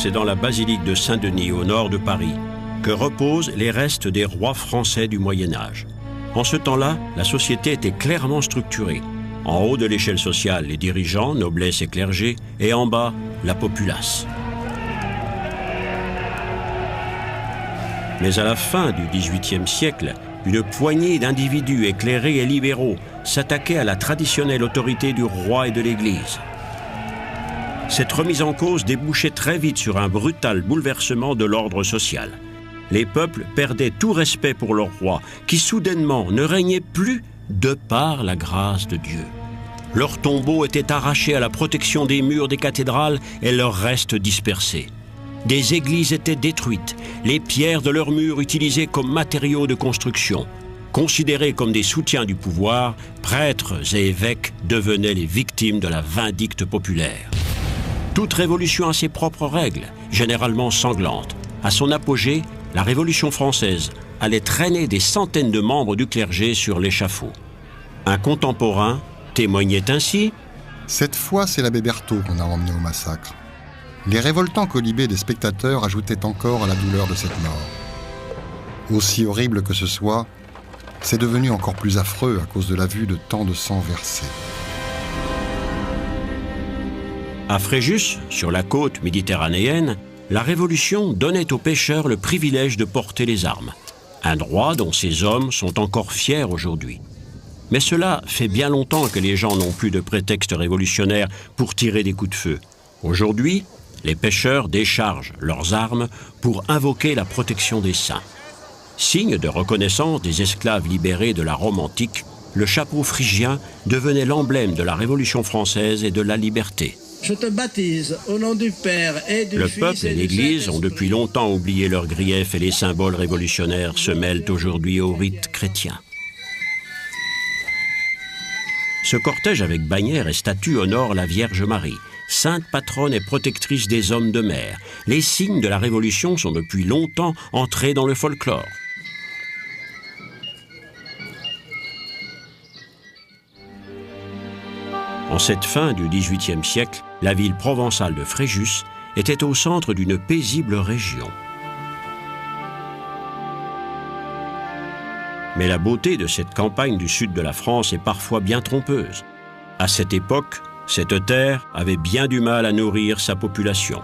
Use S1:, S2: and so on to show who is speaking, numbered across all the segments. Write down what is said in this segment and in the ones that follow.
S1: c'est dans la basilique de Saint-Denis, au nord de Paris, que reposent les restes des rois français du Moyen-Âge. En ce temps-là, la société était clairement structurée. En haut de l'échelle sociale, les dirigeants, noblesse et clergé, et en bas, la populace. Mais à la fin du XVIIIe siècle, une poignée d'individus éclairés et libéraux s'attaquaient à la traditionnelle autorité du roi et de l'Église. Cette remise en cause débouchait très vite sur un brutal bouleversement de l'ordre social. Les peuples perdaient tout respect pour leur roi, qui soudainement ne régnait plus de par la grâce de Dieu. Leurs tombeaux étaient arrachés à la protection des murs des cathédrales et leurs restes dispersés. Des églises étaient détruites, les pierres de leurs murs utilisées comme matériaux de construction. Considérés comme des soutiens du pouvoir, prêtres et évêques devenaient les victimes de la vindicte populaire. Toute révolution a ses propres règles, généralement sanglantes. À son apogée, la Révolution française allait traîner des centaines de membres du clergé sur l'échafaud. Un contemporain témoignait ainsi:
S2: « Cette fois, c'est l'abbé Berthaud qu'on a emmené au massacre. Les révoltants colibés des spectateurs ajoutaient encore à la douleur de cette mort. Aussi horrible que ce soit, c'est devenu encore plus affreux à cause de la vue de tant de sang versé. »
S1: À Fréjus, sur la côte méditerranéenne, la Révolution donnait aux pêcheurs le privilège de porter les armes. Un droit dont ces hommes sont encore fiers aujourd'hui. Mais cela fait bien longtemps que les gens n'ont plus de prétexte révolutionnaire pour tirer des coups de feu. Aujourd'hui, les pêcheurs déchargent leurs armes pour invoquer la protection des saints. Signe de reconnaissance des esclaves libérés de la Rome antique, le chapeau phrygien devenait l'emblème de la Révolution française et de la liberté.
S3: Je te baptise au nom du Père et du Fils.
S1: Le peuple et l'Église ont depuis longtemps oublié leurs griefs et les symboles révolutionnaires se mêlent aujourd'hui au rite chrétien. Ce cortège avec bannières et statues honore la Vierge Marie, sainte patronne et protectrice des hommes de mer. Les signes de la Révolution sont depuis longtemps entrés dans le folklore. En cette fin du XVIIIe siècle, la ville provençale de Fréjus était au centre d'une paisible région. Mais la beauté de cette campagne du sud de la France est parfois bien trompeuse. À cette époque, cette terre avait bien du mal à nourrir sa population.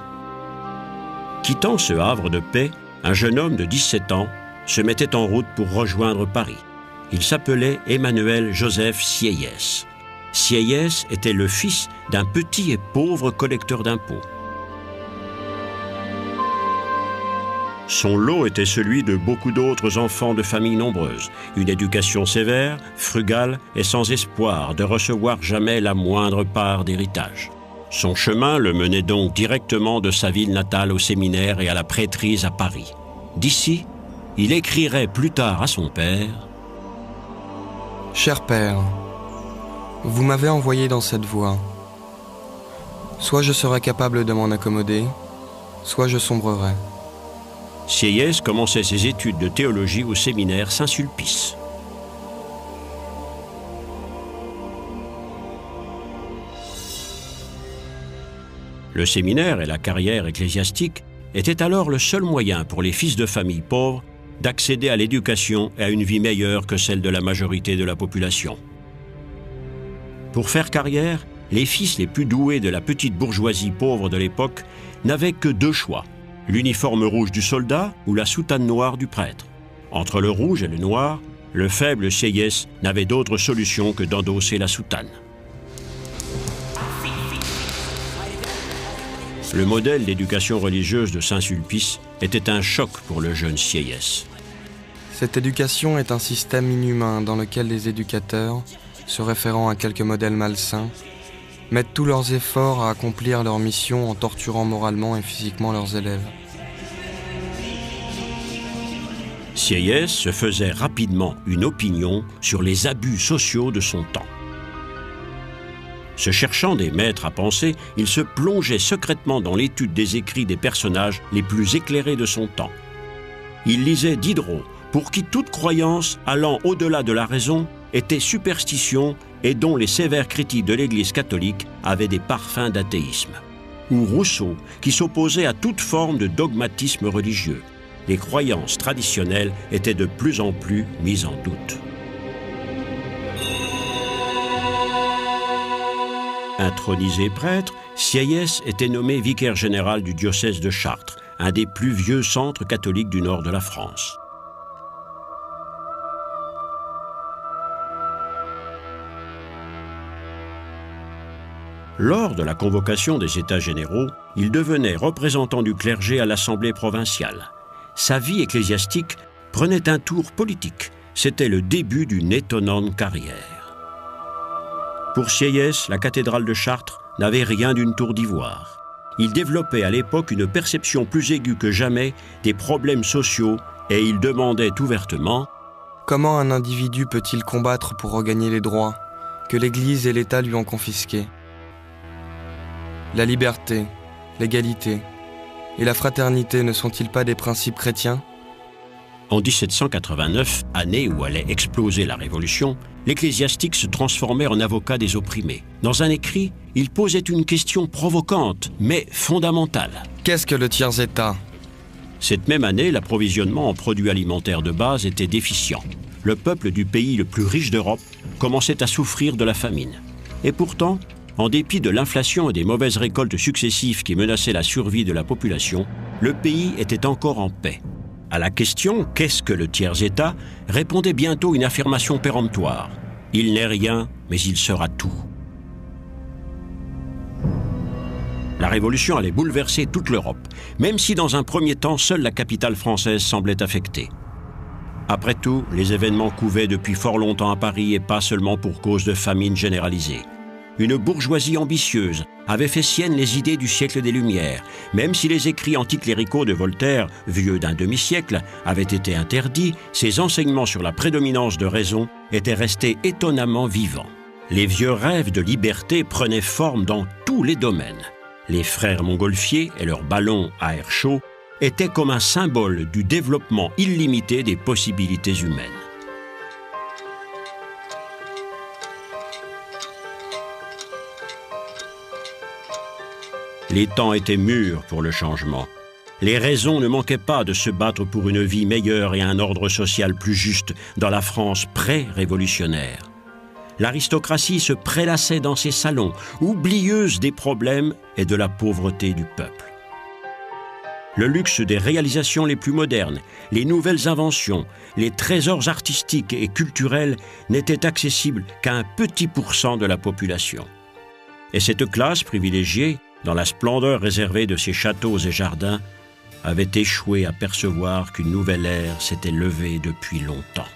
S1: Quittant ce havre de paix, un jeune homme de 17 ans se mettait en route pour rejoindre Paris. Il s'appelait Emmanuel Joseph Sieyès. Sieyès était le fils d'un petit et pauvre collecteur d'impôts. Son lot était celui de beaucoup d'autres enfants de familles nombreuses, une éducation sévère, frugale et sans espoir de recevoir jamais la moindre part d'héritage. Son chemin le menait donc directement de sa ville natale au séminaire et à la prêtrise à Paris. D'ici, il écrirait plus tard à son père:
S4: « Cher père, vous m'avez envoyé dans cette voie. Soit je serai capable de m'en accommoder, soit je sombrerai. »
S1: Sieyès commençait ses études de théologie au séminaire Saint-Sulpice. Le séminaire et la carrière ecclésiastique étaient alors le seul moyen pour les fils de famille pauvres d'accéder à l'éducation et à une vie meilleure que celle de la majorité de la population. Pour faire carrière, les fils les plus doués de la petite bourgeoisie pauvre de l'époque n'avaient que deux choix: l'uniforme rouge du soldat ou la soutane noire du prêtre. Entre le rouge et le noir, le faible Sieyès n'avait d'autre solution que d'endosser la soutane. Le modèle d'éducation religieuse de Saint-Sulpice était un choc pour le jeune Sieyès.
S4: Cette éducation est un système inhumain dans lequel les éducateurs, se référant à quelques modèles malsains, mettent tous leurs efforts à accomplir leur mission en torturant moralement et physiquement leurs élèves.
S1: Sieyès se faisait rapidement une opinion sur les abus sociaux de son temps. Se cherchant des maîtres à penser, il se plongeait secrètement dans l'étude des écrits des personnages les plus éclairés de son temps. Il lisait Diderot, pour qui toute croyance allant au-delà de la raison était superstition et dont les sévères critiques de l'Église catholique avaient des parfums d'athéisme. ou Rousseau, qui s'opposait à toute forme de dogmatisme religieux. Les croyances traditionnelles étaient de plus en plus mises en doute. Intronisé prêtre, Sieyès était nommé vicaire général du diocèse de Chartres, un des plus vieux centres catholiques du nord de la France. Lors de la convocation des États généraux, il devenait représentant du clergé à l'Assemblée provinciale. Sa vie ecclésiastique prenait un tour politique. C'était le début d'une étonnante carrière. Pour Sieyès, la cathédrale de Chartres n'avait rien d'une tour d'ivoire. Il développait à l'époque une perception plus aiguë que jamais des problèmes sociaux et il demandait ouvertement «
S4: Comment un individu peut-il combattre pour regagner les droits que l'Église et l'État lui ont confisqués ? La liberté, l'égalité et la fraternité ne sont-ils pas des principes chrétiens ? »
S1: En 1789, année où allait exploser la Révolution, l'ecclésiastique se transformait en avocat des opprimés. Dans un écrit, il posait une question provocante, mais fondamentale.
S4: Qu'est-ce que le tiers-État ?
S1: Cette même année, l'approvisionnement en produits alimentaires de base était déficient. Le peuple du pays le plus riche d'Europe commençait à souffrir de la famine. Et pourtant, en dépit de l'inflation et des mauvaises récoltes successives qui menaçaient la survie de la population, le pays était encore en paix. À la question « Qu'est-ce que le tiers-État ?» répondait bientôt une affirmation péremptoire. « Il n'est rien, mais il sera tout. » La Révolution allait bouleverser toute l'Europe, même si dans un premier temps, seule la capitale française semblait affectée. Après tout, les événements couvaient depuis fort longtemps à Paris et pas seulement pour cause de famine généralisée. Une bourgeoisie ambitieuse avait fait sienne les idées du siècle des Lumières, même si les écrits anticléricaux de Voltaire, vieux d'un demi-siècle, avaient été interdits, ses enseignements sur la prédominance de raison étaient restés étonnamment vivants. Les vieux rêves de liberté prenaient forme dans tous les domaines. Les frères Montgolfier et leurs ballons à air chaud étaient comme un symbole du développement illimité des possibilités humaines. Les temps étaient mûrs pour le changement. Les raisons ne manquaient pas de se battre pour une vie meilleure et un ordre social plus juste dans la France pré-révolutionnaire. L'aristocratie se prélassait dans ses salons, oublieuse des problèmes et de la pauvreté du peuple. Le luxe des réalisations les plus modernes, les nouvelles inventions, les trésors artistiques et culturels n'étaient accessibles qu'à un petit pourcent de la population. Et cette classe privilégiée, dans la splendeur réservée de ses châteaux et jardins, avait échoué à percevoir qu'une nouvelle ère s'était levée depuis longtemps.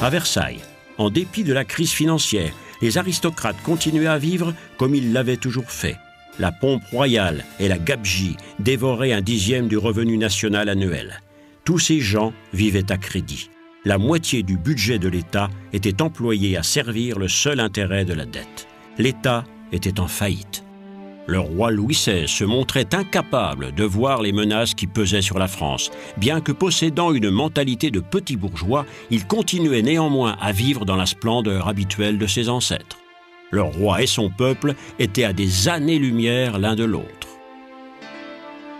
S1: À Versailles, en dépit de la crise financière, les aristocrates continuaient à vivre comme ils l'avaient toujours fait. La pompe royale et la gabegie dévoraient 1/10 du revenu national annuel. Tous ces gens vivaient à crédit. La moitié du budget de l'État était employée à servir le seul intérêt de la dette. L'État était en faillite. Le roi Louis XVI se montrait incapable de voir les menaces qui pesaient sur la France. Bien que possédant une mentalité de petit bourgeois, il continuait néanmoins à vivre dans la splendeur habituelle de ses ancêtres. Le roi et son peuple étaient à des années-lumière l'un de l'autre.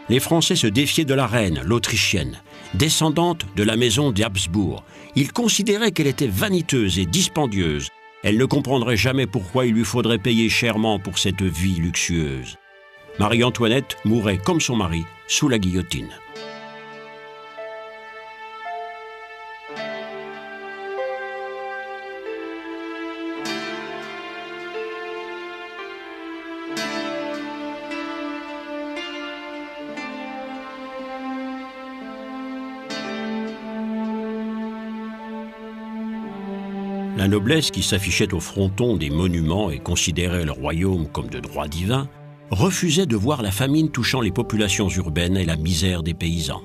S1: Les Français se défiaient de la reine, l'Autrichienne, descendante de la maison d'Habsbourg. Ils considéraient qu'elle était vaniteuse et dispendieuse. Elle ne comprendrait jamais pourquoi il lui faudrait payer chèrement pour cette vie luxueuse. Marie-Antoinette mourait comme son mari, sous la guillotine. La noblesse qui s'affichait au fronton des monuments et considérait le royaume comme de droit divin, refusait de voir la famine touchant les populations urbaines et la misère des paysans.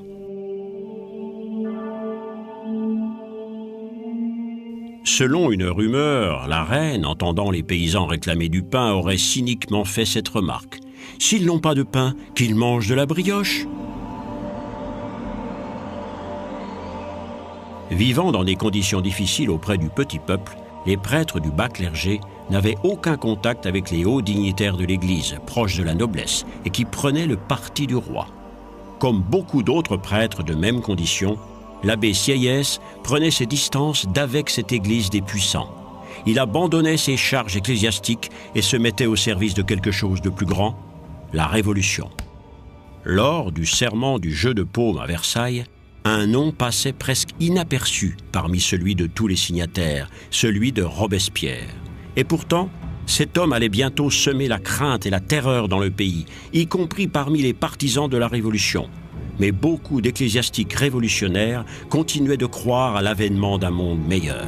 S1: Selon une rumeur, la reine, entendant les paysans réclamer du pain, aurait cyniquement fait cette remarque. « S'ils n'ont pas de pain, qu'ils mangent de la brioche !» Vivant dans des conditions difficiles auprès du petit peuple, les prêtres du bas clergé n'avait aucun contact avec les hauts dignitaires de l'Église, proches de la noblesse, et qui prenaient le parti du roi. Comme beaucoup d'autres prêtres de même condition, l'abbé Sieyès prenait ses distances d'avec cette Église des puissants. Il abandonnait ses charges ecclésiastiques et se mettait au service de quelque chose de plus grand, la Révolution. Lors du serment du jeu de paume à Versailles, un nom passait presque inaperçu parmi celui de tous les signataires, celui de Robespierre. Et pourtant, cet homme allait bientôt semer la crainte et la terreur dans le pays, y compris parmi les partisans de la Révolution. Mais beaucoup d'ecclésiastiques révolutionnaires continuaient de croire à l'avènement d'un monde meilleur.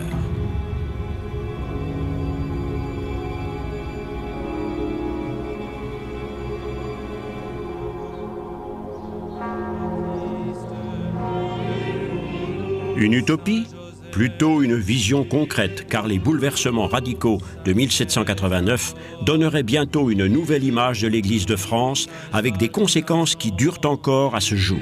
S1: Une utopie ? Plutôt une vision concrète, car les bouleversements radicaux de 1789 donneraient bientôt une nouvelle image de l'Église de France, avec des conséquences qui durent encore à ce jour.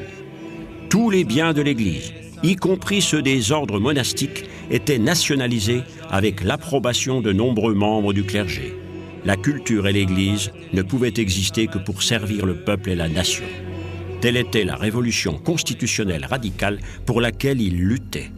S1: Tous les biens de l'Église, y compris ceux des ordres monastiques, étaient nationalisés avec l'approbation de nombreux membres du clergé. La culture et l'Église ne pouvaient exister que pour servir le peuple et la nation. Telle était la révolution constitutionnelle radicale pour laquelle il luttait.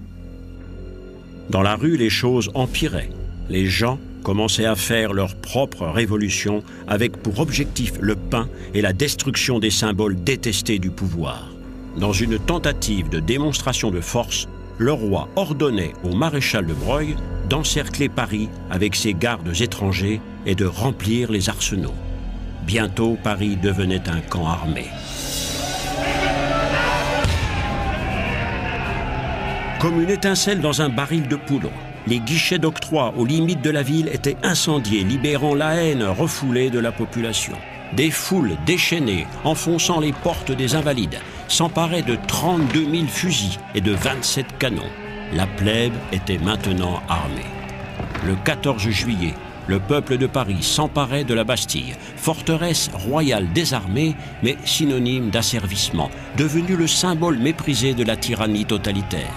S1: Dans la rue, les choses empiraient. Les gens commençaient à faire leur propre révolution avec pour objectif le pain et la destruction des symboles détestés du pouvoir. Dans une tentative de démonstration de force, le roi ordonnait au maréchal de Broglie d'encercler Paris avec ses gardes étrangers et de remplir les arsenaux. Bientôt, Paris devenait un camp armé. Comme une étincelle dans un baril de poudre, les guichets d'octroi aux limites de la ville étaient incendiés, libérant la haine refoulée de la population. Des foules déchaînées, enfonçant les portes des Invalides, s'emparaient de 32 000 fusils et de 27 canons. La plèbe était maintenant armée. Le 14 juillet, le peuple de Paris s'emparait de la Bastille, forteresse royale désarmée, mais synonyme d'asservissement, devenue le symbole méprisé de la tyrannie totalitaire.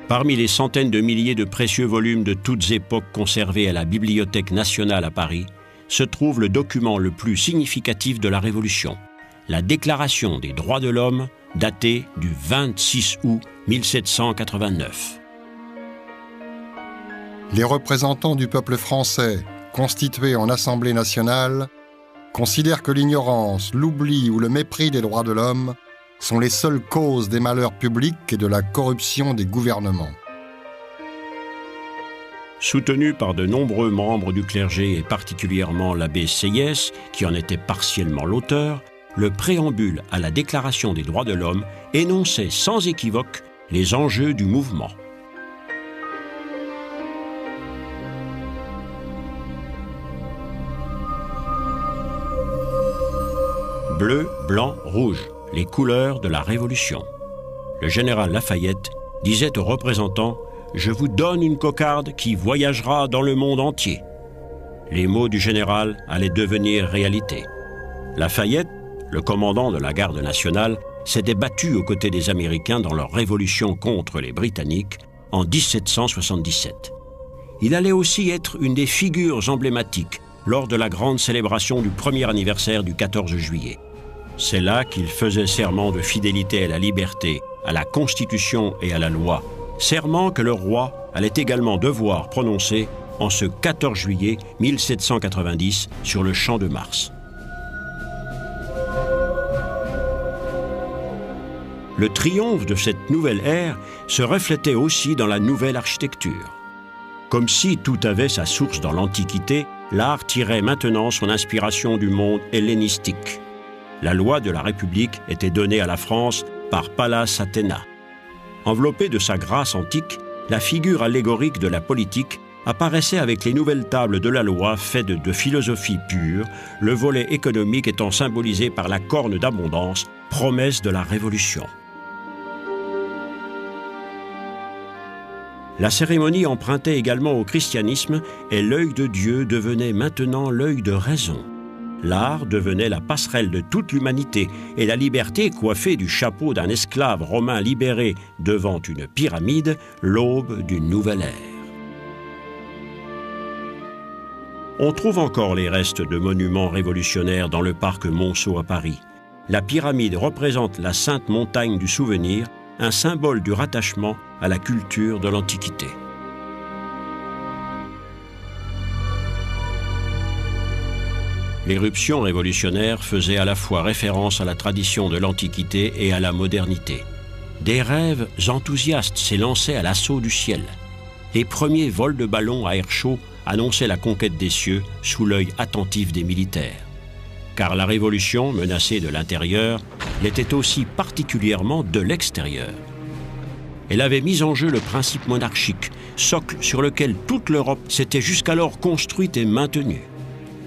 S1: Parmi les centaines de milliers de précieux volumes de toutes époques conservés à la Bibliothèque nationale à Paris, se trouve le document le plus significatif de la Révolution, la Déclaration des droits de l'homme, datée du 26 août 1789.
S2: Les représentants du peuple français, constitués en Assemblée nationale, considèrent que l'ignorance, l'oubli ou le mépris des droits de l'homme sont les seules causes des malheurs publics et de la corruption des gouvernements.
S1: Soutenu par de nombreux membres du clergé et particulièrement l'abbé Sieyès, qui en était partiellement l'auteur, le préambule à la Déclaration des droits de l'homme énonçait sans équivoque les enjeux du mouvement. Bleu, blanc, rouge, les couleurs de la Révolution. Le général Lafayette disait aux représentants « Je vous donne une cocarde qui voyagera dans le monde entier ». Les mots du général allaient devenir réalité. Lafayette, le commandant de la garde nationale, s'était battu aux côtés des Américains dans leur révolution contre les Britanniques en 1777. Il allait aussi être une des figures emblématiques lors de la grande célébration du premier anniversaire du 14 juillet. C'est là qu'il faisait serment de fidélité à la liberté, à la Constitution et à la loi, serment que le roi allait également devoir prononcer en ce 14 juillet 1790 sur le Champ de Mars. Le triomphe de cette nouvelle ère se reflétait aussi dans la nouvelle architecture. Comme si tout avait sa source dans l'Antiquité, l'art tirait maintenant son inspiration du monde hellénistique. La loi de la République était donnée à la France par Pallas Athéna. Enveloppée de sa grâce antique, la figure allégorique de la politique apparaissait avec les nouvelles tables de la loi faites de philosophie pure, le volet économique étant symbolisé par la corne d'abondance, promesse de la Révolution. La cérémonie empruntait également au christianisme et l'œil de Dieu devenait maintenant l'œil de raison. l'art devenait la passerelle de toute l'humanité et la liberté, coiffée du chapeau d'un esclave romain libéré devant une pyramide, l'aube d'une nouvelle ère. On trouve encore les restes de monuments révolutionnaires dans le parc Monceau à Paris. La pyramide représente la sainte montagne du souvenir, un symbole du rattachement à la culture de l'Antiquité. L'éruption révolutionnaire faisait à la fois référence à la tradition de l'Antiquité et à la modernité. Des rêves enthousiastes s'élançaient à l'assaut du ciel. Les premiers vols de ballons à air chaud annonçaient la conquête des cieux sous l'œil attentif des militaires. Car la révolution, menacée de l'intérieur, l'était aussi particulièrement de l'extérieur. Elle avait mis en jeu le principe monarchique, socle sur lequel toute l'Europe s'était jusqu'alors construite et maintenue.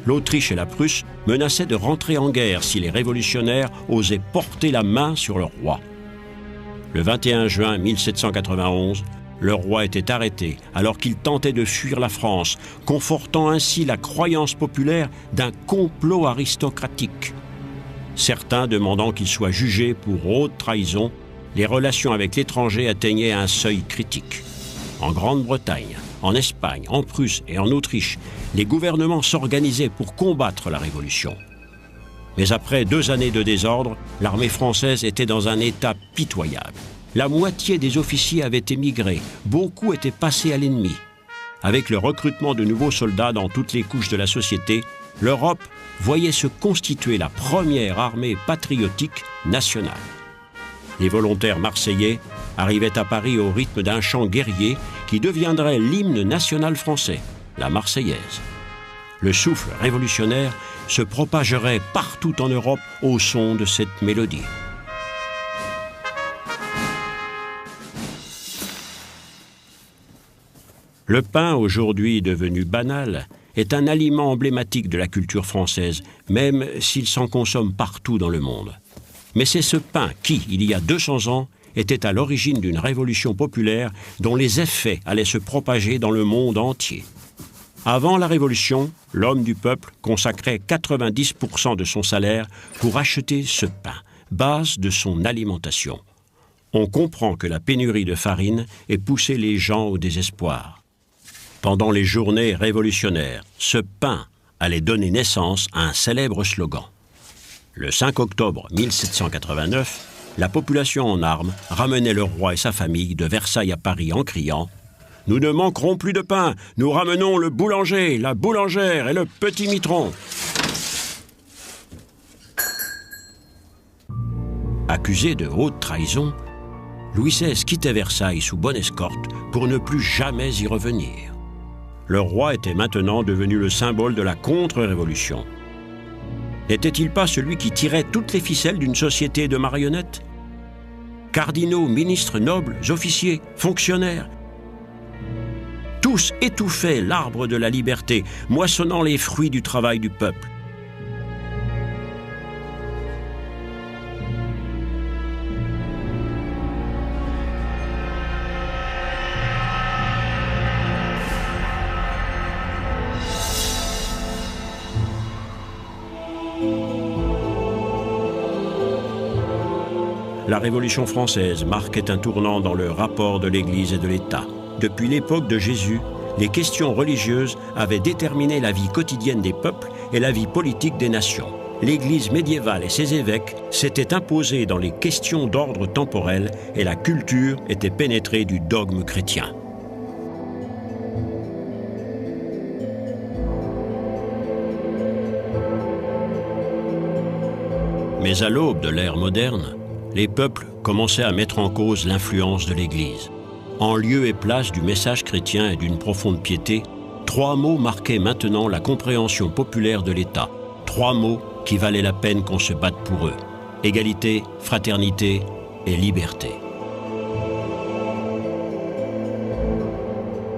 S1: L'Autriche et la Prusse menaçaient de rentrer en guerre si les révolutionnaires osaient porter la main sur leur roi. Le 21 juin 1791, le roi était arrêté alors qu'il tentait de fuir la France, confortant ainsi la croyance populaire d'un complot aristocratique. Certains demandant qu'il soit jugé pour haute trahison, les relations avec l'étranger atteignaient un seuil critique. En Grande-Bretagne, en Espagne, en Prusse et en Autriche, les gouvernements s'organisaient pour combattre la Révolution. Mais après 2 années de désordre, l'armée française était dans un état pitoyable. La moitié des officiers avaient émigré, beaucoup étaient passés à l'ennemi. Avec le recrutement de nouveaux soldats dans toutes les couches de la société, l'Europe voyait se constituer la première armée patriotique nationale. Les volontaires marseillais arrivaient à Paris au rythme d'un chant guerrier qui deviendrait l'hymne national français, la Marseillaise. Le souffle révolutionnaire se propagerait partout en Europe au son de cette mélodie. Le pain, aujourd'hui devenu banal, est un aliment emblématique de la culture française, même s'il s'en consomme partout dans le monde. Mais c'est ce pain qui, il y a 200 ans, était à l'origine d'une révolution populaire dont les effets allaient se propager dans le monde entier. Avant la Révolution, l'homme du peuple consacrait 90% de son salaire pour acheter ce pain, base de son alimentation. On comprend que la pénurie de farine ait poussé les gens au désespoir. Pendant les journées révolutionnaires, ce pain allait donner naissance à un célèbre slogan. Le 5 octobre 1789, la population en armes ramenait le roi et sa famille de Versailles à Paris en criant « Nous ne manquerons plus de pain, nous ramenons le boulanger, la boulangère et le petit mitron !» Accusé de haute trahison, Louis XVI quittait Versailles sous bonne escorte pour ne plus jamais y revenir. Le roi était maintenant devenu le symbole de la contre-révolution. N'était-il pas celui qui tirait toutes les ficelles d'une société de marionnettes ? Cardinaux, ministres, nobles, officiers, fonctionnaires, tous étouffaient l'arbre de la liberté, moissonnant les fruits du travail du peuple. La Révolution française marquait un tournant dans le rapport de l'Église et de l'État. Depuis l'époque de Jésus, les questions religieuses avaient déterminé la vie quotidienne des peuples et la vie politique des nations. L'Église médiévale et ses évêques s'étaient imposés dans les questions d'ordre temporel et la culture était pénétrée du dogme chrétien. Mais à l'aube de l'ère moderne, les peuples commençaient à mettre en cause l'influence de l'Église. En lieu et place du message chrétien et d'une profonde piété, 3 mots marquaient maintenant la compréhension populaire de l'État. 3 mots qui valaient la peine qu'on se batte pour eux. Égalité, fraternité et liberté.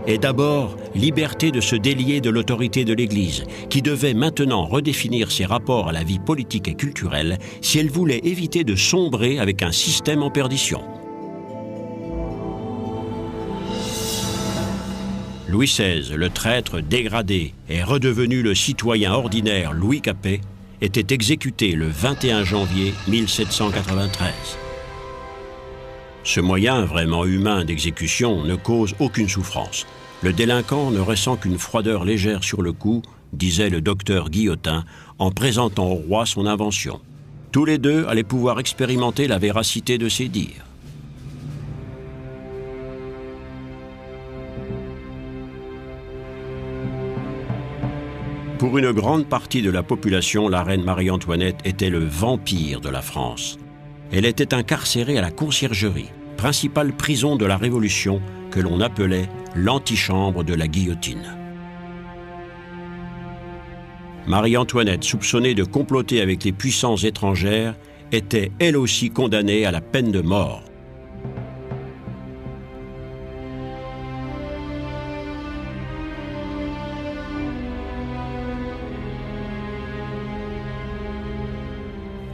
S1: Et d'abord, liberté de se délier de l'autorité de l'Église, qui devait maintenant redéfinir ses rapports à la vie politique et culturelle si elle voulait éviter de sombrer avec un système en perdition. Louis XVI, le traître dégradé, est redevenu le citoyen ordinaire Louis Capet, était exécuté le 21 janvier 1793. Ce moyen vraiment humain d'exécution ne cause aucune souffrance. Le délinquant ne ressent qu'une froideur légère sur le cou, disait le docteur Guillotin en présentant au roi son invention. Tous les deux allaient pouvoir expérimenter la véracité de ses dires. Pour une grande partie de la population, la reine Marie-Antoinette était le vampire de la France. Elle était incarcérée à la conciergerie, principale prison de la Révolution que l'on appelait l'antichambre de la guillotine. Marie-Antoinette, soupçonnée de comploter avec les puissances étrangères, était elle aussi condamnée à la peine de mort.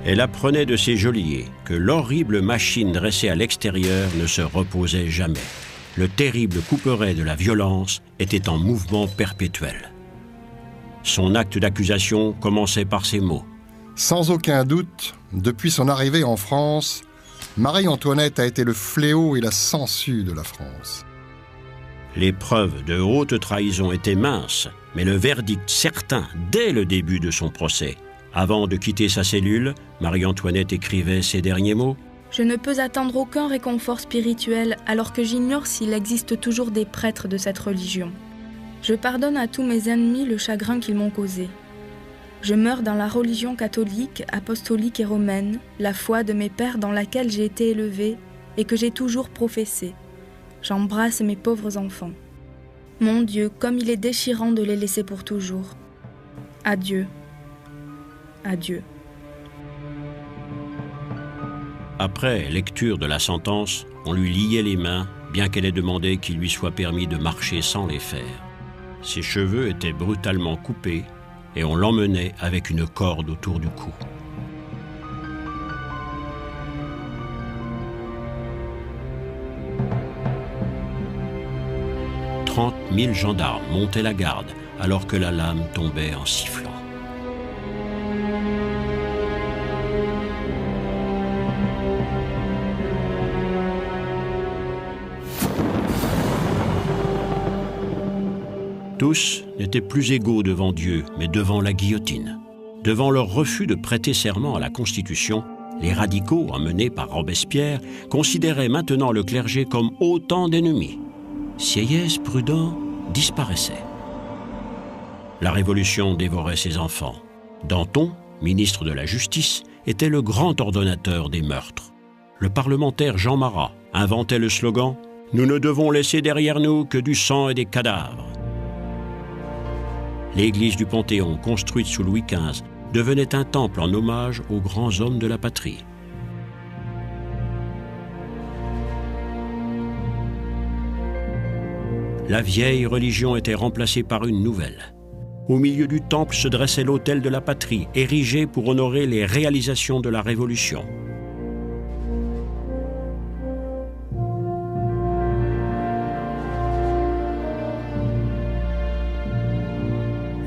S1: Elle apprenait de ses geôliers que l'horrible machine dressée à l'extérieur ne se reposait jamais. Le terrible couperet de la violence était en mouvement perpétuel. Son acte d'accusation commençait par ces mots.
S2: Sans aucun doute, depuis son arrivée en France, Marie-Antoinette a été le fléau et la sangsue de la France.
S1: Les preuves de haute trahison étaient minces, mais le verdict certain dès le début de son procès. Avant de quitter sa cellule, Marie-Antoinette écrivait ces derniers mots.
S5: « Je ne peux attendre aucun réconfort spirituel alors que j'ignore s'il existe toujours des prêtres de cette religion. Je pardonne à tous mes ennemis le chagrin qu'ils m'ont causé. Je meurs dans la religion catholique, apostolique et romaine, la foi de mes pères dans laquelle j'ai été élevée et que j'ai toujours professée. J'embrasse mes pauvres enfants. Mon Dieu, comme il est déchirant de les laisser pour toujours. Adieu. Adieu. »
S1: Après lecture de la sentence, on lui liait les mains, bien qu'elle ait demandé qu'il lui soit permis de marcher sans les faire. Ses cheveux étaient brutalement coupés et on l'emmenait avec une corde autour du cou. « 30 000 gendarmes montaient la garde alors que la lame tombait en sifflant. Tous n'étaient plus égaux devant Dieu, mais devant la guillotine. Devant leur refus de prêter serment à la Constitution, les radicaux, emmenés par Robespierre, considéraient maintenant le clergé comme autant d'ennemis. Sieyès, prudent, disparaissait. La Révolution dévorait ses enfants. Danton, ministre de la Justice, était le grand ordonnateur des meurtres. Le parlementaire Jean Marat inventait le slogan « Nous ne devons laisser derrière nous que du sang et des cadavres ». L'église du Panthéon, construite sous Louis XV, devenait un temple en hommage aux grands hommes de la patrie. La vieille religion était remplacée par une nouvelle. Au milieu du temple se dressait l'autel de la patrie, érigé pour honorer les réalisations de la Révolution.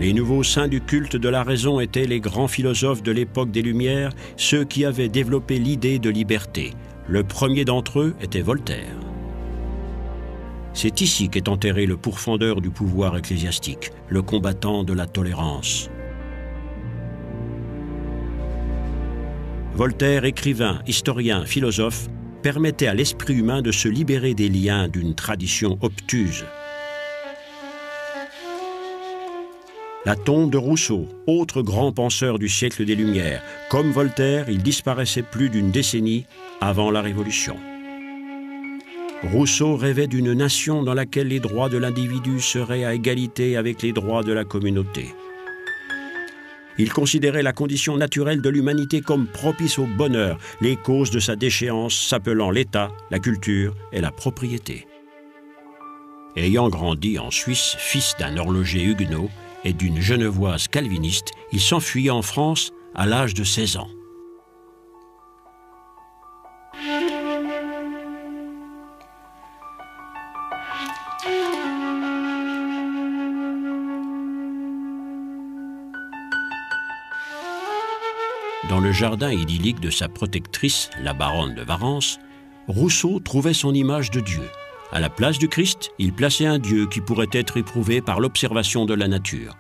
S1: Les nouveaux saints du culte de la raison étaient les grands philosophes de l'époque des Lumières, ceux qui avaient développé l'idée de liberté. Le premier d'entre eux était Voltaire. C'est ici qu'est enterré le pourfendeur du pouvoir ecclésiastique, le combattant de la tolérance. Voltaire, écrivain, historien, philosophe, permettait à l'esprit humain de se libérer des liens d'une tradition obtuse. La tombe de Rousseau, autre grand penseur du siècle des Lumières. Comme Voltaire, il disparaissait plus d'une décennie avant la Révolution. Rousseau rêvait d'une nation dans laquelle les droits de l'individu seraient à égalité avec les droits de la communauté. Il considérait la condition naturelle de l'humanité comme propice au bonheur, les causes de sa déchéance s'appelant l'État, la culture et la propriété. Ayant grandi en Suisse, fils d'un horloger huguenot, et d'une genevoise calviniste, il s'enfuit en France à l'âge de 16 ans. dans le jardin idyllique de sa protectrice, la baronne de Warrens, Rousseau trouvait son image de Dieu. À la place du Christ, il plaçait un Dieu qui pourrait être éprouvé par l'observation de la nature.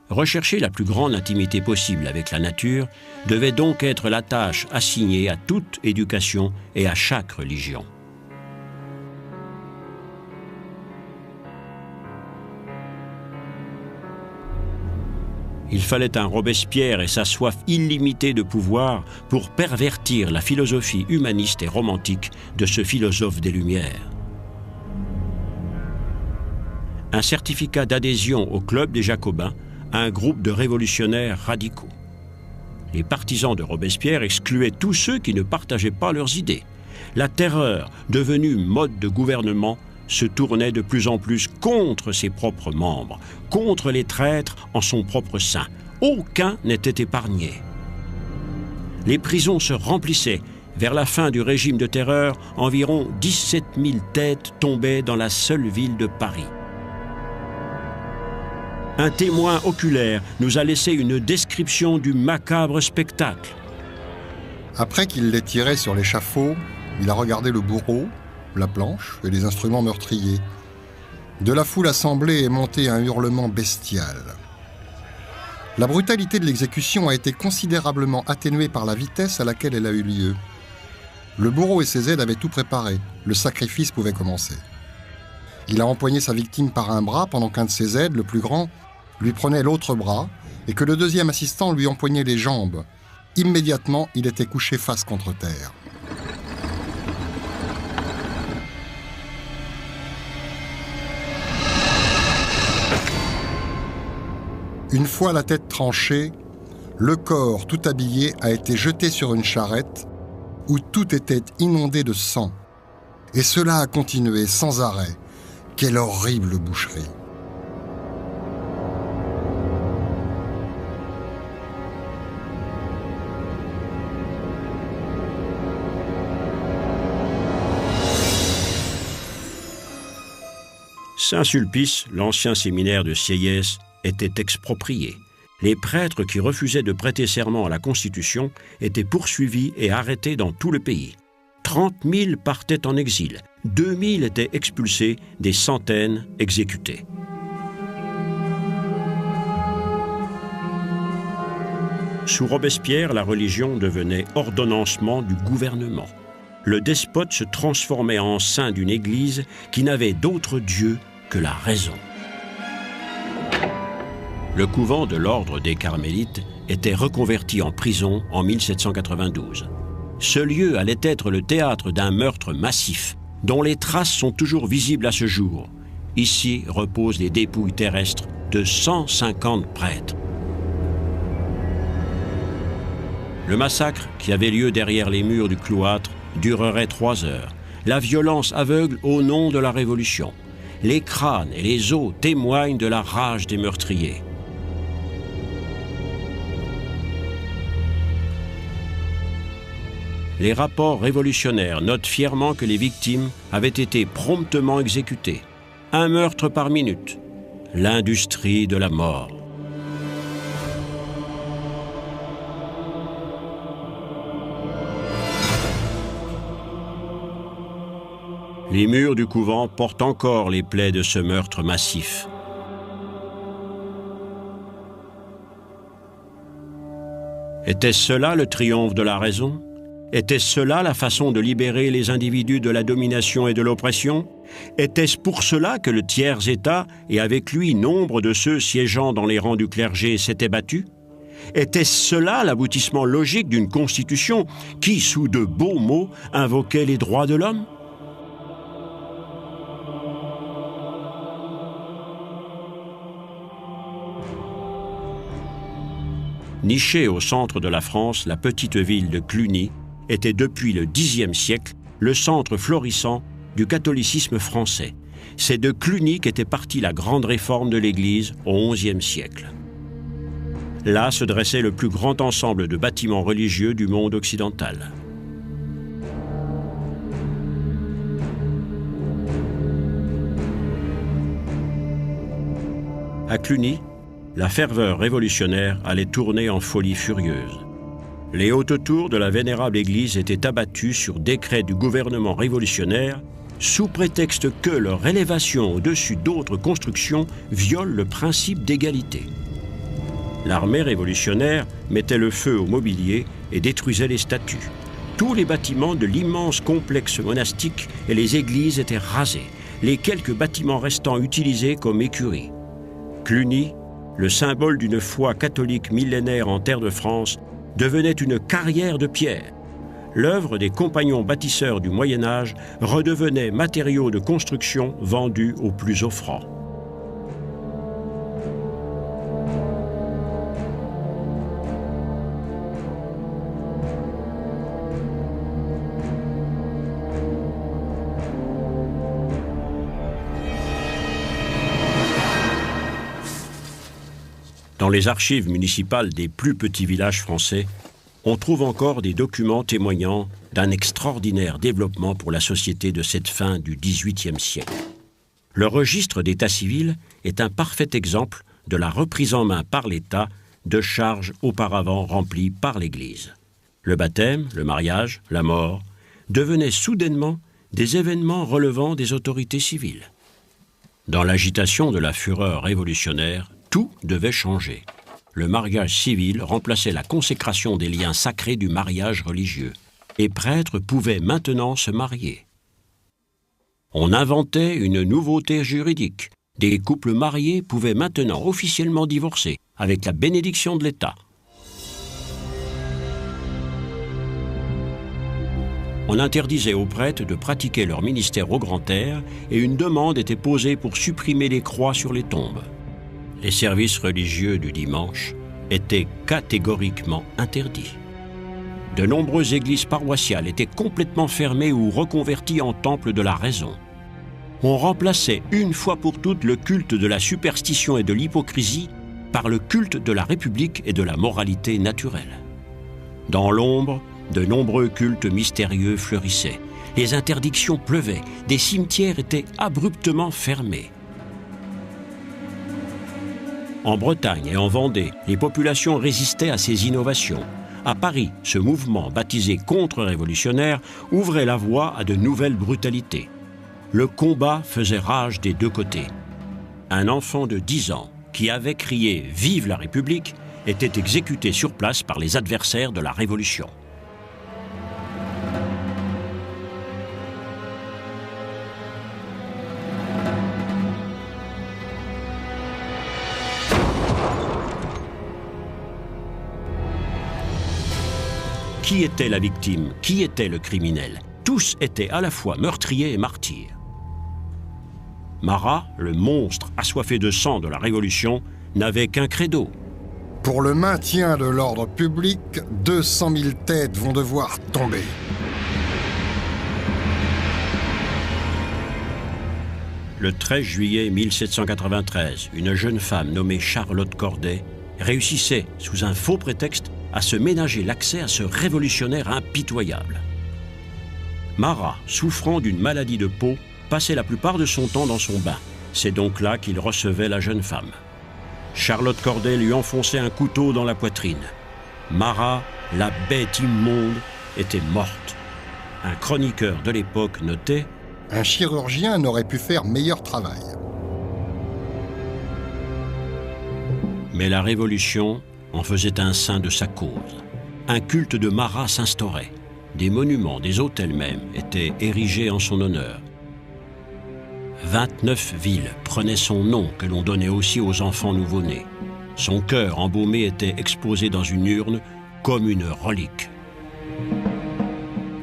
S1: Rechercher la plus grande intimité possible avec la nature devait donc être la tâche assignée à toute éducation et à chaque religion. Il fallait un Robespierre et sa soif illimitée de pouvoir pour pervertir la philosophie humaniste et romantique de ce philosophe des Lumières. Un certificat d'adhésion au club des Jacobins, un groupe de révolutionnaires radicaux. Les partisans de Robespierre excluaient tous ceux qui ne partageaient pas leurs idées. La terreur, devenue mode de gouvernement, se tournait de plus en plus contre ses propres membres, contre les traîtres en son propre sein. Aucun n'était épargné. Les prisons se remplissaient. Vers la fin du régime de terreur, environ 17 000 têtes tombaient dans la seule ville de Paris. Un témoin oculaire nous a laissé une description du macabre spectacle.
S2: Après qu'il l'ait tiré sur l'échafaud, il a regardé le bourreau, la planche et les instruments meurtriers. De la foule assemblée est monté un hurlement bestial. La brutalité de l'exécution a été considérablement atténuée par la vitesse à laquelle elle a eu lieu. Le bourreau et ses aides avaient tout préparé. Le sacrifice pouvait commencer. Il a empoigné sa victime par un bras pendant qu'un de ses aides, le plus grand, lui prenait l'autre bras et que le deuxième assistant lui empoignait les jambes. Immédiatement, il était couché face contre terre. Une fois la tête tranchée, le corps tout habillé a été jeté sur une charrette où tout était inondé de sang. Et cela a continué sans arrêt. Quelle horrible boucherie!
S1: Saint-Sulpice, l'ancien séminaire de Sieyès, était exproprié. Les prêtres qui refusaient de prêter serment à la Constitution étaient poursuivis et arrêtés dans tout le pays. 30 000 partaient en exil, 2 000 étaient expulsés, des centaines exécutés. Sous Robespierre, la religion devenait ordonnancement du gouvernement. Le despote se transformait en saint d'une église qui n'avait d'autre Dieu que la raison. Le couvent de l'ordre des Carmélites était reconverti en prison en 1792. Ce lieu allait être le théâtre d'un meurtre massif, dont les traces sont toujours visibles à ce jour. Ici reposent les dépouilles terrestres de 150 prêtres. Le massacre, qui avait lieu derrière les murs du cloître, durerait 3 heures. La violence aveugle au nom de la Révolution. Les crânes et les os témoignent de la rage des meurtriers. Les rapports révolutionnaires notent fièrement que les victimes avaient été promptement exécutées. 1 meurtre par minute. L'industrie de la mort. Les murs du couvent portent encore les plaies de ce meurtre massif. Était-ce cela le triomphe de la raison ? Était-ce cela la façon de libérer les individus de la domination et de l'oppression ? Était-ce pour cela que le tiers-État, et avec lui nombre de ceux siégeant dans les rangs du clergé, s'étaient battus ? Était-ce cela l'aboutissement logique d'une constitution qui, sous de beaux mots, invoquait les droits de l'homme ? Nichée au centre de la France, la petite ville de Cluny était depuis le Xe siècle le centre florissant du catholicisme français. C'est de Cluny qu'était partie la grande réforme de l'Église au XIe siècle. Là se dressait le plus grand ensemble de bâtiments religieux du monde occidental. À Cluny, la ferveur révolutionnaire allait tourner en folie furieuse. Les hautes tours de la vénérable église étaient abattues sur décret du gouvernement révolutionnaire sous prétexte que leur élévation au-dessus d'autres constructions viole le principe d'égalité. L'armée révolutionnaire mettait le feu au mobilier et détruisait les statues. Tous les bâtiments de l'immense complexe monastique et les églises étaient rasés, les quelques bâtiments restants utilisés comme écuries. Cluny, le symbole d'une foi catholique millénaire en terre de France, devenait une carrière de pierre. L'œuvre des compagnons bâtisseurs du Moyen-Âge redevenait matériau de construction vendu aux plus offrants. Dans les archives municipales des plus petits villages français, on trouve encore des documents témoignant d'un extraordinaire développement pour la société de cette fin du XVIIIe siècle. Le registre d'état civil est un parfait exemple de la reprise en main par l'État de charges auparavant remplies par l'Église. Le baptême, le mariage, la mort devenaient soudainement des événements relevant des autorités civiles. Dans l'agitation de la fureur révolutionnaire, tout devait changer. Le mariage civil remplaçait la consécration des liens sacrés du mariage religieux. Les prêtres pouvaient maintenant se marier. On inventait une nouveauté juridique. Des couples mariés pouvaient maintenant officiellement divorcer, avec la bénédiction de l'État. On interdisait aux prêtres de pratiquer leur ministère au grand air et une demande était posée pour supprimer les croix sur les tombes. Les services religieux du dimanche étaient catégoriquement interdits. De nombreuses églises paroissiales étaient complètement fermées ou reconverties en temples de la raison. On remplaçait une fois pour toutes le culte de la superstition et de l'hypocrisie par le culte de la République et de la moralité naturelle. Dans l'ombre, de nombreux cultes mystérieux fleurissaient. Les interdictions pleuvaient, des cimetières étaient abruptement fermés. En Bretagne et en Vendée, les populations résistaient à ces innovations. À Paris, ce mouvement baptisé contre-révolutionnaire ouvrait la voie à de nouvelles brutalités. Le combat faisait rage des deux côtés. Un enfant de 10 ans qui avait crié « Vive la République » était exécuté sur place par les adversaires de la Révolution. Qui était la victime? Qui était le criminel? Tous étaient à la fois meurtriers et martyrs. Marat, le monstre assoiffé de sang de la Révolution, n'avait qu'un credo.
S2: Pour le maintien de l'ordre public, 200 000 têtes vont devoir tomber.
S1: Le 13 juillet 1793, une jeune femme nommée Charlotte Corday réussissait, sous un faux prétexte, à se ménager l'accès à ce révolutionnaire impitoyable. Marat, souffrant d'une maladie de peau, passait la plupart de son temps dans son bain. C'est donc là qu'il recevait la jeune femme. Charlotte Corday lui enfonçait un couteau dans la poitrine. Marat, la bête immonde, était morte. Un chroniqueur de l'époque notait «
S2: Un chirurgien n'aurait pu faire meilleur travail. »
S1: Mais la Révolution en faisait un saint de sa cause. Un culte de Marat s'instaurait. Des monuments, des hôtels même, étaient érigés en son honneur. 29 villes prenaient son nom, que l'on donnait aussi aux enfants nouveau-nés. Son cœur embaumé était exposé dans une urne comme une relique.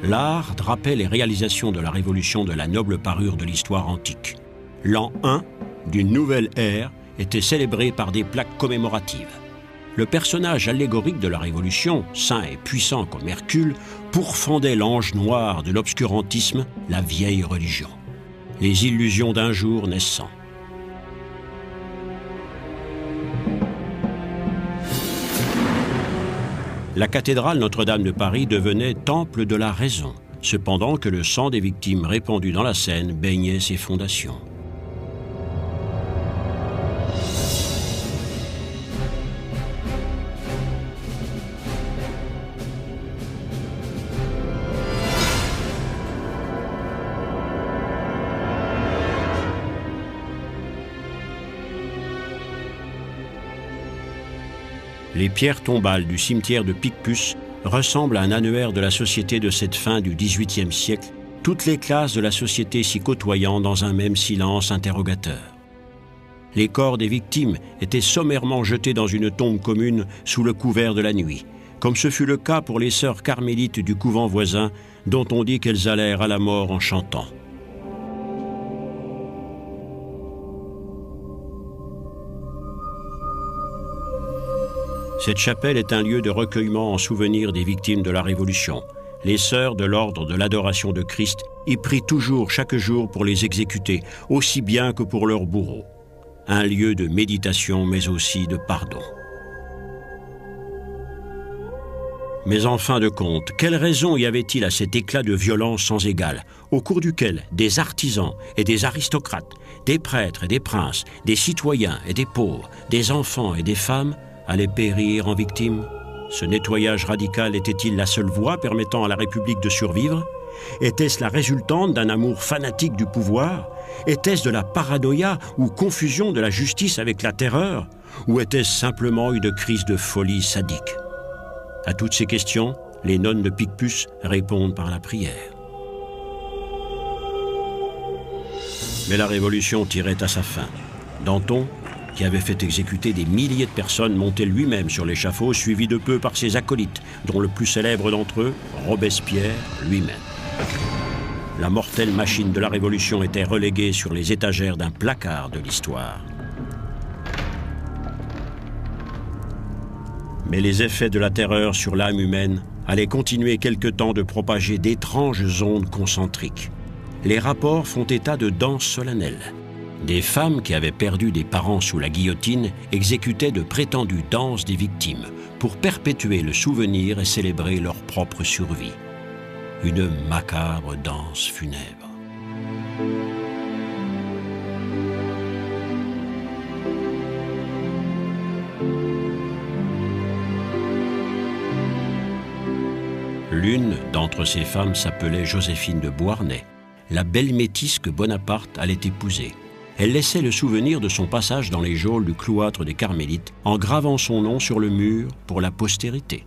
S1: L'art drapait les réalisations de la Révolution de la noble parure de l'histoire antique. L'an 1 d'une nouvelle ère était célébré par des plaques commémoratives. Le personnage allégorique de la Révolution, saint et puissant comme Hercule, pourfendait l'ange noir de l'obscurantisme, la vieille religion. Les illusions d'un jour naissant. La cathédrale Notre-Dame de Paris devenait temple de la raison, cependant que le sang des victimes répandu dans la Seine baignait ses fondations. Les pierres tombales du cimetière de Picpus ressemblent à un annuaire de la société de cette fin du XVIIIe siècle, toutes les classes de la société s'y côtoyant dans un même silence interrogateur. Les corps des victimes étaient sommairement jetés dans une tombe commune sous le couvert de la nuit, comme ce fut le cas pour les sœurs carmélites du couvent voisin, dont on dit qu'elles allèrent à la mort en chantant. Cette chapelle est un lieu de recueillement en souvenir des victimes de la Révolution. Les sœurs de l'ordre de l'adoration de Christ y prient toujours chaque jour pour les exécuter, aussi bien que pour leurs bourreaux. Un lieu de méditation, mais aussi de pardon. Mais en fin de compte, quelle raison y avait-il à cet éclat de violence sans égal, au cours duquel des artisans et des aristocrates, des prêtres et des princes, des citoyens et des pauvres, des enfants et des femmes allaient périr en victimes? Ce nettoyage radical était-il la seule voie permettant à la République de survivre? Était-ce la résultante d'un amour fanatique du pouvoir? Était-ce de la paranoïa ou confusion de la justice avec la terreur? Ou était-ce simplement une crise de folie sadique? À toutes ces questions, les nonnes de Picpus répondent par la prière. Mais la Révolution tirait à sa fin. Danton, qui avait fait exécuter des milliers de personnes, montait lui-même sur l'échafaud, suivi de peu par ses acolytes, dont le plus célèbre d'entre eux, Robespierre lui-même. La mortelle machine de la Révolution était reléguée sur les étagères d'un placard de l'histoire. Mais les effets de la terreur sur l'âme humaine allaient continuer quelque temps de propager d'étranges ondes concentriques. Les rapports font état de danses solennelles. Des femmes qui avaient perdu des parents sous la guillotine exécutaient de prétendues danses des victimes pour perpétuer le souvenir et célébrer leur propre survie. Une macabre danse funèbre. L'une d'entre ces femmes s'appelait Joséphine de Beauharnais, la belle métisse que Bonaparte allait épouser. Elle laissait le souvenir de son passage dans les geôles du cloître des Carmélites en gravant son nom sur le mur pour la postérité.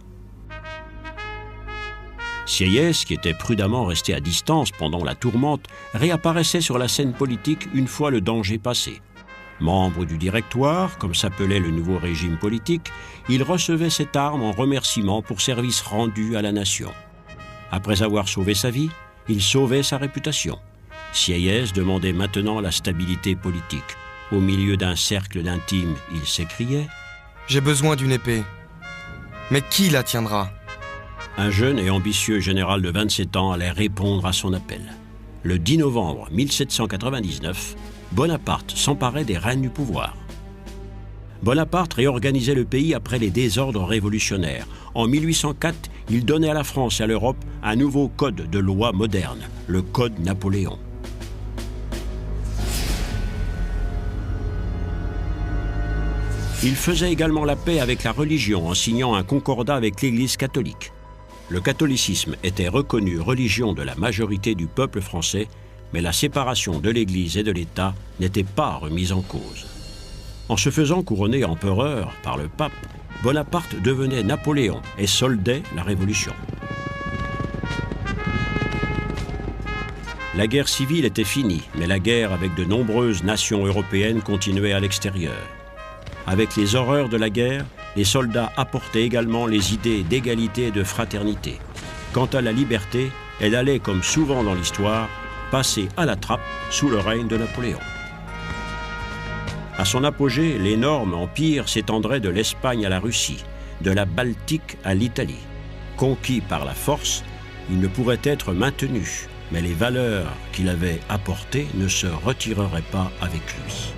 S1: Sieyès, qui était prudemment resté à distance pendant la tourmente, réapparaissait sur la scène politique une fois le danger passé. Membre du Directoire, comme s'appelait le nouveau régime politique, il recevait cette arme en remerciement pour service rendu à la nation. Après avoir sauvé sa vie, il sauvait sa réputation. Sieyès demandait maintenant la stabilité politique. Au milieu d'un cercle d'intimes, il s'écriait «
S4: J'ai besoin d'une épée. Mais qui la tiendra ?»
S1: Un jeune et ambitieux général de 27 ans allait répondre à son appel. Le 10 novembre 1799, Bonaparte s'emparait des rênes du pouvoir. Bonaparte réorganisait le pays après les désordres révolutionnaires. En 1804, il donnait à la France et à l'Europe un nouveau code de loi moderne, le Code Napoléon. Il faisait également la paix avec la religion en signant un concordat avec l'Église catholique. Le catholicisme était reconnu religion de la majorité du peuple français, mais la séparation de l'Église et de l'État n'était pas remise en cause. En se faisant couronner empereur par le pape, Bonaparte devenait Napoléon et soldait la Révolution. La guerre civile était finie, mais la guerre avec de nombreuses nations européennes continuait à l'extérieur. Avec les horreurs de la guerre, les soldats apportaient également les idées d'égalité et de fraternité. Quant à la liberté, elle allait, comme souvent dans l'histoire, passer à la trappe sous le règne de Napoléon. À son apogée, l'énorme empire s'étendrait de l'Espagne à la Russie, de la Baltique à l'Italie. Conquis par la force, il ne pourrait être maintenu, mais les valeurs qu'il avait apportées ne se retireraient pas avec lui.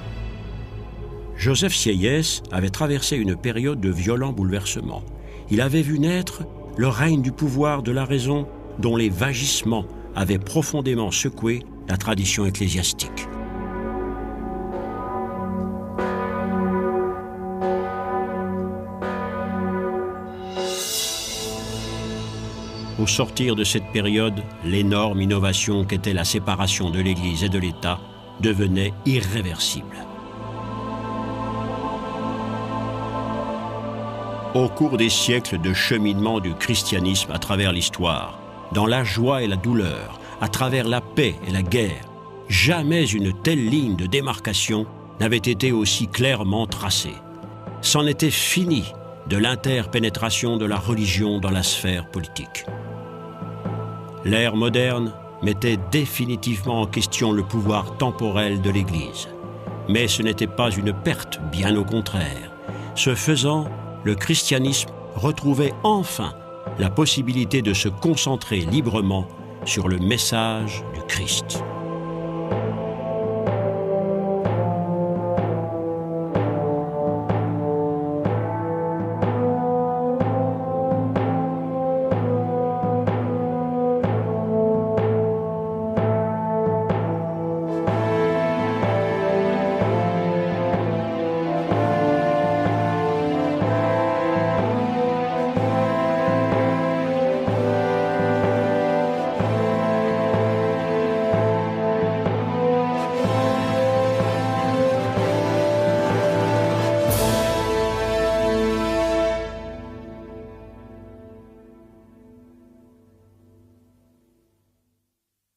S1: Joseph Sieyès avait traversé une période de violents bouleversements. Il avait vu naître le règne du pouvoir de la raison dont les vagissements avaient profondément secoué la tradition ecclésiastique. Au sortir de cette période, l'énorme innovation qu'était la séparation de l'Église et de l'État devenait irréversible. Au cours des siècles de cheminement du christianisme à travers l'histoire, dans la joie et la douleur, à travers la paix et la guerre, jamais une telle ligne de démarcation n'avait été aussi clairement tracée. C'en était fini de l'interpénétration de la religion dans la sphère politique. L'ère moderne mettait définitivement en question le pouvoir temporel de l'Église. Mais ce n'était pas une perte, bien au contraire. Ce faisant, le christianisme retrouvait enfin la possibilité de se concentrer librement sur le message du Christ.